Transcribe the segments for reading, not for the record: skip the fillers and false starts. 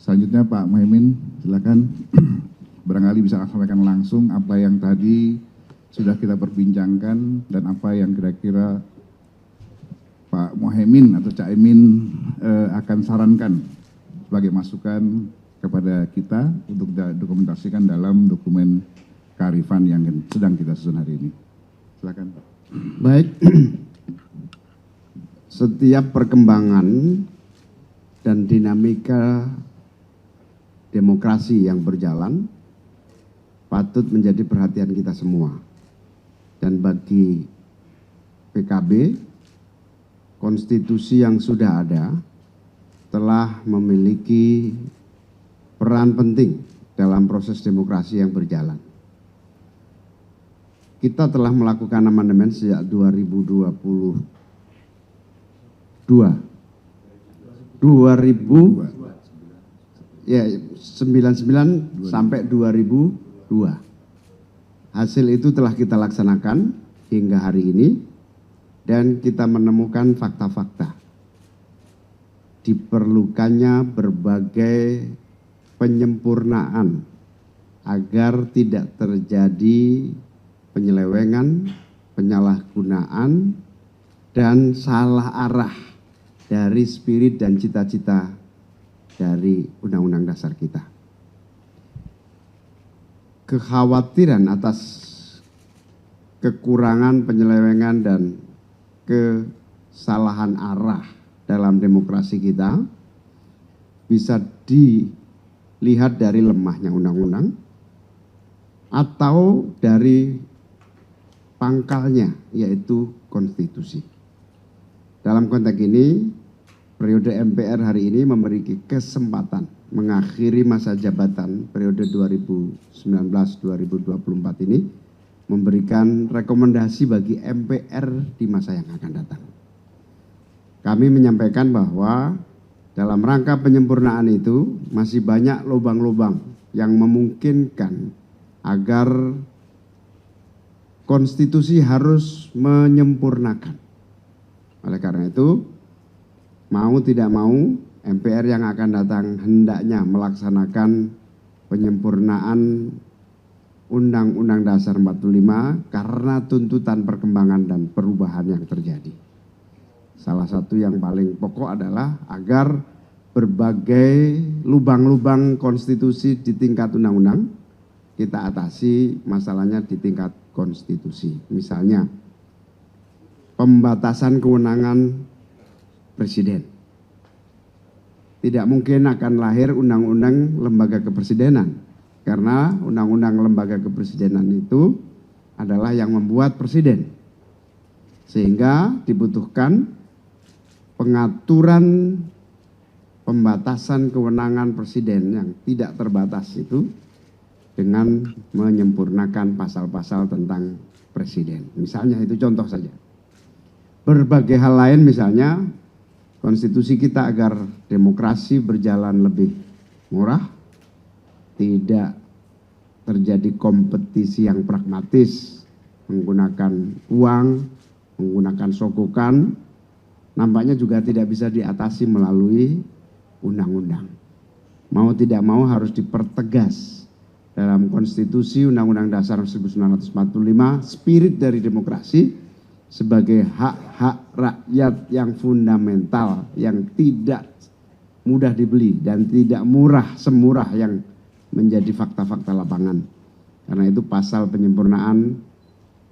Selanjutnya Pak Muhaimin, silakan. Barangkali bisa sampaikan langsung apa yang tadi sudah kita perbincangkan dan apa yang kira-kira Pak Muhaimin atau Cak Imin akan sarankan sebagai masukan kepada kita untuk dokumentasikan dalam dokumen kearifan yang sedang kita susun hari ini. Silakan Pak. Baik, setiap perkembangan dan dinamika demokrasi yang berjalan patut menjadi perhatian kita semua. Dan bagi PKB, konstitusi yang sudah ada telah memiliki peran penting dalam proses demokrasi yang berjalan. Kita telah melakukan amandemen sejak 99 sampai 2002. Hasil itu telah kita laksanakan hingga hari ini dan kita menemukan fakta-fakta. Diperlukannya berbagai penyempurnaan agar tidak terjadi penyelewengan, penyalahgunaan, dan salah arah dari spirit dan cita-cita dari Undang-Undang Dasar kita. Kekhawatiran atas kekurangan, penyelewengan, dan kesalahan arah dalam demokrasi kita bisa dilihat dari lemahnya undang-undang atau dari pangkalnya, yaitu konstitusi. Dalam konteks ini, periode MPR hari ini memiliki kesempatan mengakhiri masa jabatan periode 2019-2024 ini, memberikan rekomendasi bagi MPR di masa yang akan datang. Kami menyampaikan bahwa dalam rangka penyempurnaan itu masih banyak lubang-lubang yang memungkinkan agar konstitusi harus menyempurnakan. Oleh karena itu, mau tidak mau, MPR yang akan datang hendaknya melaksanakan penyempurnaan Undang-Undang Dasar 45 karena tuntutan perkembangan dan perubahan yang terjadi. Salah satu yang paling pokok adalah agar berbagai lubang-lubang konstitusi di tingkat undang-undang kita atasi masalahnya di tingkat konstitusi. Misalnya, pembatasan kewenangan presiden. Tidak mungkin akan lahir undang-undang lembaga kepresidenan, karena undang-undang lembaga kepresidenan itu adalah yang membuat presiden. Sehingga dibutuhkan pengaturan pembatasan kewenangan presiden yang tidak terbatas itu dengan menyempurnakan pasal-pasal tentang presiden. Misalnya itu contoh saja. Berbagai hal lain misalnya konstitusi kita agar demokrasi berjalan lebih murah, tidak terjadi kompetisi yang pragmatis, menggunakan uang, menggunakan sogokan, nampaknya juga tidak bisa diatasi melalui undang-undang. Mau tidak mau harus dipertegas dalam konstitusi Undang-Undang Dasar 1945, spirit dari demokrasi sebagai hak-hak rakyat yang fundamental, yang tidak mudah dibeli dan tidak murah semurah yang menjadi fakta-fakta lapangan. Karena itu pasal penyempurnaan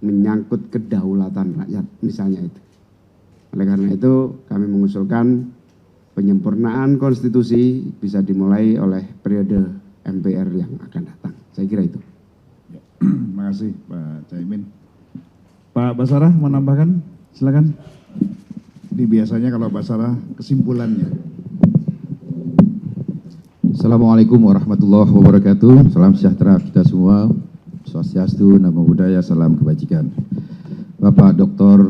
menyangkut kedaulatan rakyat, misalnya itu. Oleh karena itu kami mengusulkan penyempurnaan konstitusi bisa dimulai oleh periode MPR yang akan datang. Saya kira itu. Ya, terima kasih Pak Caimin. Pak Basarah mau nambahkan? Silakan. Ini biasanya kalau Basarah kesimpulannya. Assalamualaikum warahmatullahi wabarakatuh. Salam sejahtera kita semua. Swastiastu, Namo Buddhaya, salam kebajikan. Bapak Dr.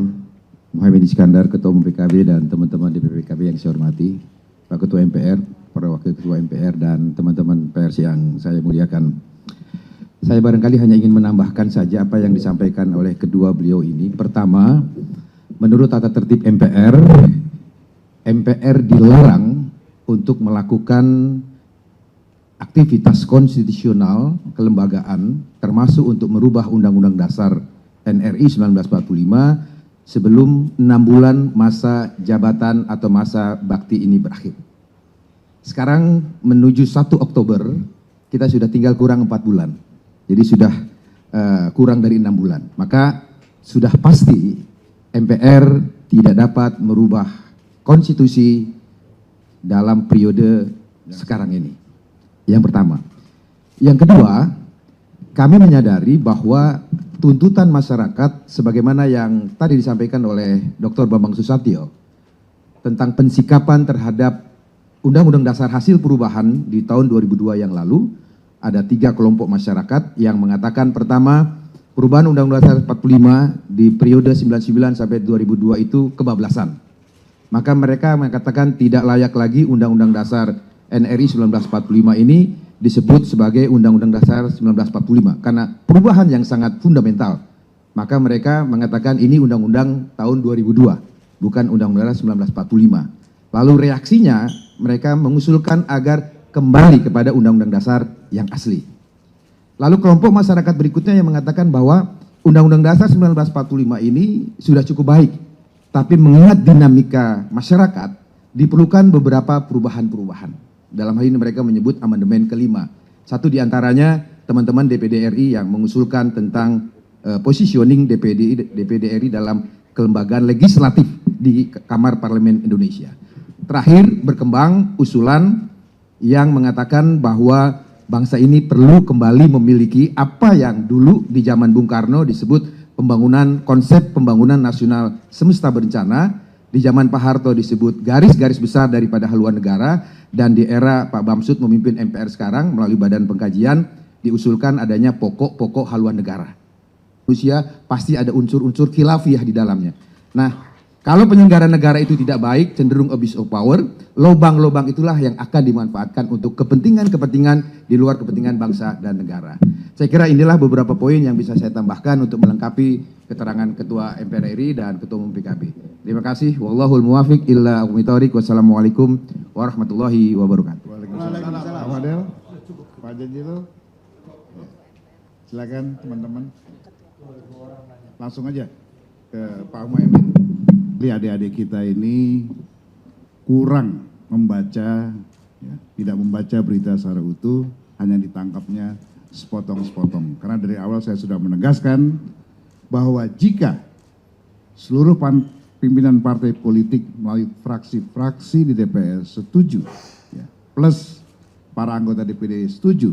Muhaimin Iskandar, Ketua Umum PKB dan teman-teman di PKB yang saya hormati, Pak Ketua MPR, para Wakil Ketua MPR dan teman-teman pers yang saya muliakan. Saya barangkali hanya ingin menambahkan saja apa yang disampaikan oleh kedua beliau ini. Pertama, menurut tata tertib MPR, MPR dilarang untuk melakukan aktivitas konstitusional kelembagaan termasuk untuk merubah Undang-Undang Dasar NRI 1945 sebelum 6 bulan masa jabatan atau masa bakti ini berakhir. Sekarang menuju 1 Oktober kita sudah tinggal kurang 4 bulan. Jadi sudah kurang dari 6 bulan. Maka sudah pasti MPR tidak dapat merubah konstitusi dalam periode sekarang ini. Yang pertama. Yang kedua, kami menyadari bahwa tuntutan masyarakat sebagaimana yang tadi disampaikan oleh Dr. Bambang Susatyo tentang pensikapan terhadap Undang-Undang Dasar hasil perubahan di tahun 2002 yang lalu, ada 3 kelompok masyarakat yang mengatakan pertama, perubahan Undang-Undang Dasar 45 di periode 99 sampai 2002 itu kebablasan. Maka mereka mengatakan tidak layak lagi Undang-Undang Dasar NRI 1945 ini disebut sebagai Undang-Undang Dasar 1945 karena perubahan yang sangat fundamental. Maka mereka mengatakan ini Undang-Undang tahun 2002, bukan Undang-Undang Dasar 1945. Lalu reaksinya mereka mengusulkan agar kembali kepada Undang-Undang Dasar yang asli. Lalu kelompok masyarakat berikutnya yang mengatakan bahwa Undang-Undang Dasar 1945 ini sudah cukup baik, tapi mengingat dinamika masyarakat, diperlukan beberapa perubahan-perubahan. Dalam hal ini mereka menyebut amandemen kelima. Satu diantaranya teman-teman DPD RI yang mengusulkan tentang positioning DPD RI dalam kelembagaan legislatif di Kamar Parlemen Indonesia. Terakhir berkembang usulan yang mengatakan bahwa bangsa ini perlu kembali memiliki apa yang dulu di zaman Bung Karno disebut konsep pembangunan nasional semesta berencana, di zaman Pak Harto disebut garis-garis besar daripada haluan negara, dan di era Pak Bamsud memimpin MPR sekarang melalui Badan Pengkajian diusulkan adanya pokok-pokok haluan negara. Rusia pasti ada unsur-unsur khilafiyah di dalamnya. Nah, kalau penyelenggara negara itu tidak baik, cenderung abuse of power, lobang-lobang itulah yang akan dimanfaatkan untuk kepentingan-kepentingan di luar kepentingan bangsa dan negara. Saya kira inilah beberapa poin yang bisa saya tambahkan untuk melengkapi keterangan Ketua MPR RI dan Ketua Umum PKB. Terima kasih. Wallahul muwafiq illa aqwamit. Wassalamualaikum warahmatullahi wabarakatuh. Waalaikumsalam. Pak Fadel, Pak Janjilo. Silakan teman-teman. Langsung aja ke Pak Muhaimin. Adik-adik kita ini kurang membaca, ya, tidak membaca berita secara utuh, hanya ditangkapnya sepotong-sepotong. Karena dari awal saya sudah menegaskan bahwa jika seluruh pimpinan partai politik melalui fraksi-fraksi di DPR setuju, ya, plus para anggota DPD setuju,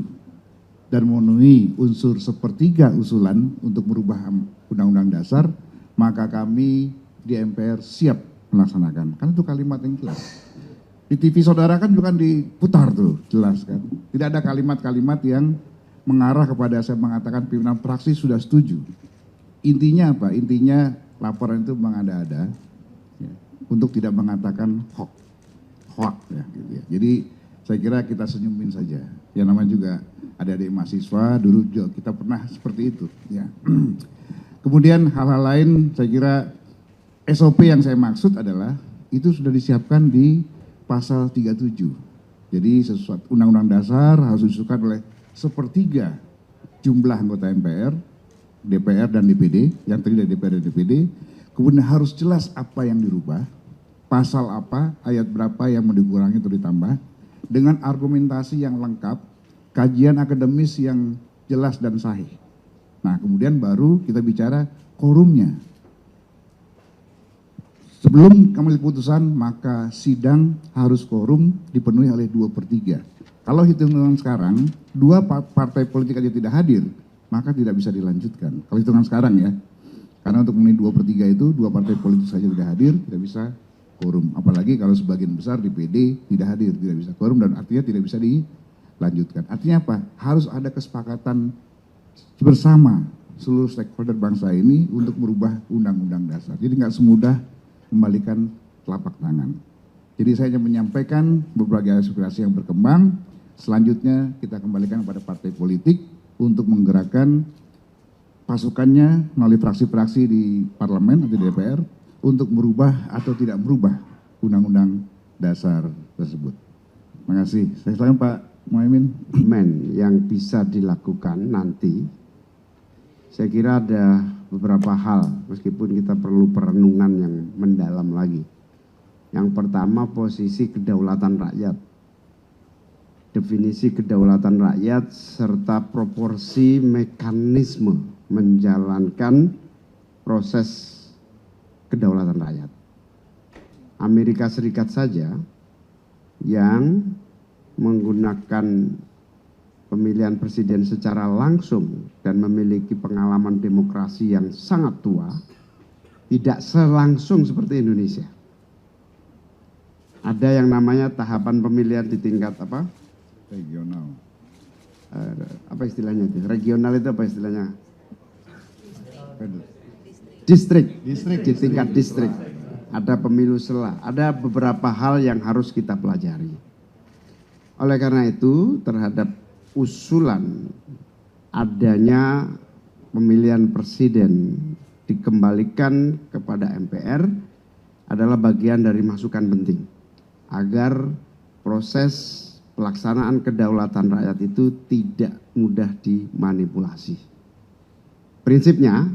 dan memenuhi unsur sepertiga usulan untuk merubah Undang-Undang Dasar, maka kami di MPR siap melaksanakan. Kan itu kalimat yang jelas. Di TV saudara kan juga diputar tuh, jelas kan. Tidak ada kalimat-kalimat yang mengarah kepada saya mengatakan pimpinan fraksi sudah setuju. Intinya apa? Intinya laporan itu mengada-ada, ya, untuk tidak mengatakan hoax ya, gitu ya. Jadi saya kira kita senyumin saja. Yang namanya juga adik-adik mahasiswa, dulu juga kita pernah seperti itu. Ya. Kemudian hal-hal lain saya kira SOP yang saya maksud adalah itu sudah disiapkan di pasal 37. Jadi sesuatu Undang-Undang Dasar harus disusun oleh sepertiga jumlah anggota MPR, DPR dan DPD, yang terdiri dari DPR dan DPD. Kemudian harus jelas apa yang dirubah, pasal apa, ayat berapa yang mau dikurangi atau ditambah, dengan argumentasi yang lengkap, kajian akademis yang jelas dan sahih. Nah, kemudian baru kita bicara quorumnya. Sebelum kami putusan, maka sidang harus quorum dipenuhi oleh 2/3. Kalau hitungan sekarang, 2 partai politik aja tidak hadir, maka tidak bisa dilanjutkan. Kalau hitungan sekarang ya, karena untuk memenuhi 2/3 itu 2 partai politik saja tidak hadir, tidak bisa quorum. Apalagi kalau sebagian besar DPD tidak hadir, tidak bisa quorum, dan artinya tidak bisa dilanjutkan. Artinya apa? Harus ada kesepakatan bersama seluruh stakeholder bangsa ini untuk merubah Undang-Undang Dasar. Jadi nggak semudah kembalikan telapak tangan. Jadi saya hanya menyampaikan berbagai aspirasi yang berkembang. Selanjutnya kita kembalikan kepada partai politik untuk menggerakkan pasukannya melalui fraksi-fraksi di parlemen atau di DPR untuk merubah atau tidak merubah Undang-Undang Dasar tersebut. Terima kasih. Saya silakan Pak Mohaimin. yang bisa dilakukan nanti, saya kira ada beberapa hal, meskipun kita perlu perenungan yang mendalam lagi. Yang pertama, posisi kedaulatan rakyat. Definisi kedaulatan rakyat serta proporsi mekanisme menjalankan proses kedaulatan rakyat. Amerika Serikat saja yang menggunakan pemilihan presiden secara langsung dan memiliki pengalaman demokrasi yang sangat tua, tidak selangsung seperti Indonesia. Ada yang namanya tahapan pemilihan di tingkat apa? Regional. Apa istilahnya itu? Regional itu apa istilahnya? Distrik. Di tingkat distrik. Ada pemilu selah. Ada beberapa hal yang harus kita pelajari. Oleh karena itu, terhadap usulan adanya pemilihan presiden dikembalikan kepada MPR adalah bagian dari masukan penting agar proses pelaksanaan kedaulatan rakyat itu tidak mudah dimanipulasi. Prinsipnya,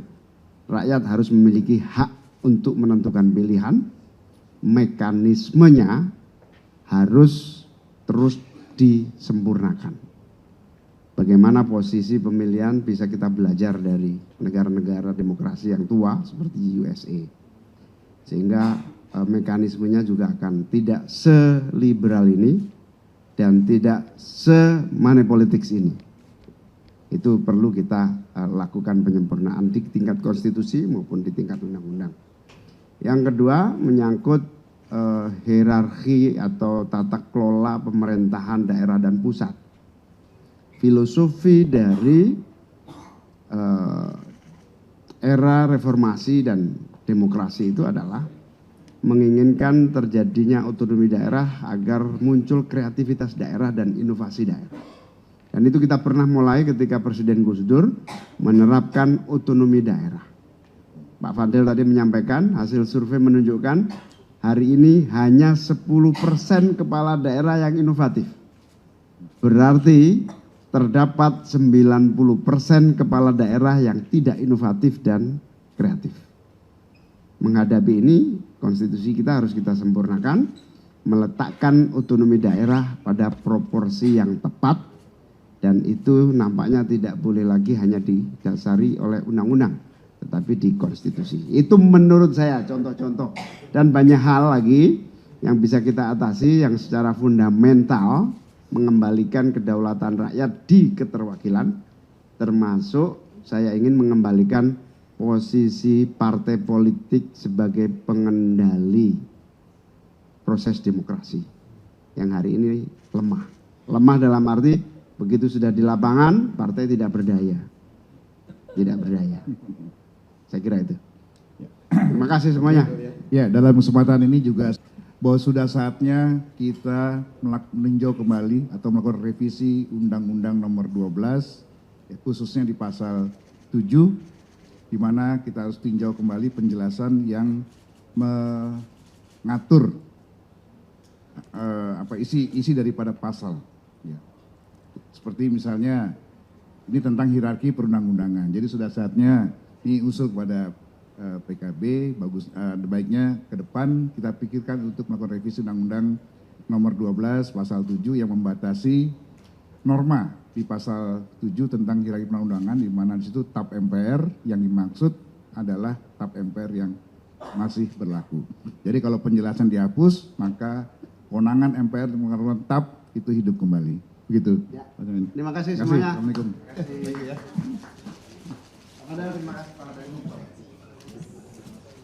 rakyat harus memiliki hak untuk menentukan pilihan, mekanismenya harus terus disempurnakan. Bagaimana posisi pemilihan bisa kita belajar dari negara-negara demokrasi yang tua seperti USA. Sehingga mekanismenya juga akan tidak seliberal ini dan tidak semanipolitik ini. Itu perlu kita lakukan penyempurnaan di tingkat konstitusi maupun di tingkat undang-undang. Yang kedua, menyangkut hierarki atau tata kelola pemerintahan daerah dan pusat. Filosofi dari era reformasi dan demokrasi itu adalah menginginkan terjadinya otonomi daerah agar muncul kreativitas daerah dan inovasi daerah. Dan itu kita pernah mulai ketika Presiden Gus Dur menerapkan otonomi daerah. Pak Fadil tadi menyampaikan hasil survei menunjukkan hari ini hanya 10% kepala daerah yang inovatif. Berarti terdapat 90% kepala daerah yang tidak inovatif dan kreatif. Menghadapi ini, konstitusi kita harus kita sempurnakan, meletakkan otonomi daerah pada proporsi yang tepat, dan itu nampaknya tidak boleh lagi hanya didasari oleh undang-undang, tetapi di konstitusi. Itu menurut saya contoh-contoh, dan banyak hal lagi yang bisa kita atasi yang secara fundamental mengembalikan kedaulatan rakyat di keterwakilan, termasuk saya ingin mengembalikan posisi partai politik sebagai pengendali proses demokrasi yang hari ini lemah. Lemah dalam arti begitu sudah di lapangan partai tidak berdaya. Tidak berdaya. Saya kira itu. Terima kasih semuanya. Ya, dalam kesempatan ini juga bahwa sudah saatnya kita meninjau kembali atau melakukan revisi Undang-Undang Nomor 12, khususnya di pasal 7, di mana kita harus tinjau kembali penjelasan yang mengatur isi daripada pasal. Ya. Seperti misalnya ini tentang hierarki perundang-undangan. Jadi sudah saatnya ini usul kepada PKB, baiknya ke depan kita pikirkan untuk melakukan revisi Undang-Undang Nomor 12 Pasal 7 yang membatasi norma di pasal 7 tentang hierarki perundang-undangan, di mana di situ TAP MPR yang dimaksud adalah TAP MPR yang masih berlaku. Jadi kalau penjelasan dihapus, maka kewenangan MPR mengeluarkan TAP itu hidup kembali. Begitu. Ya. Terima kasih semuanya. Assalamualaikum. Terima kasih. Terima kasih.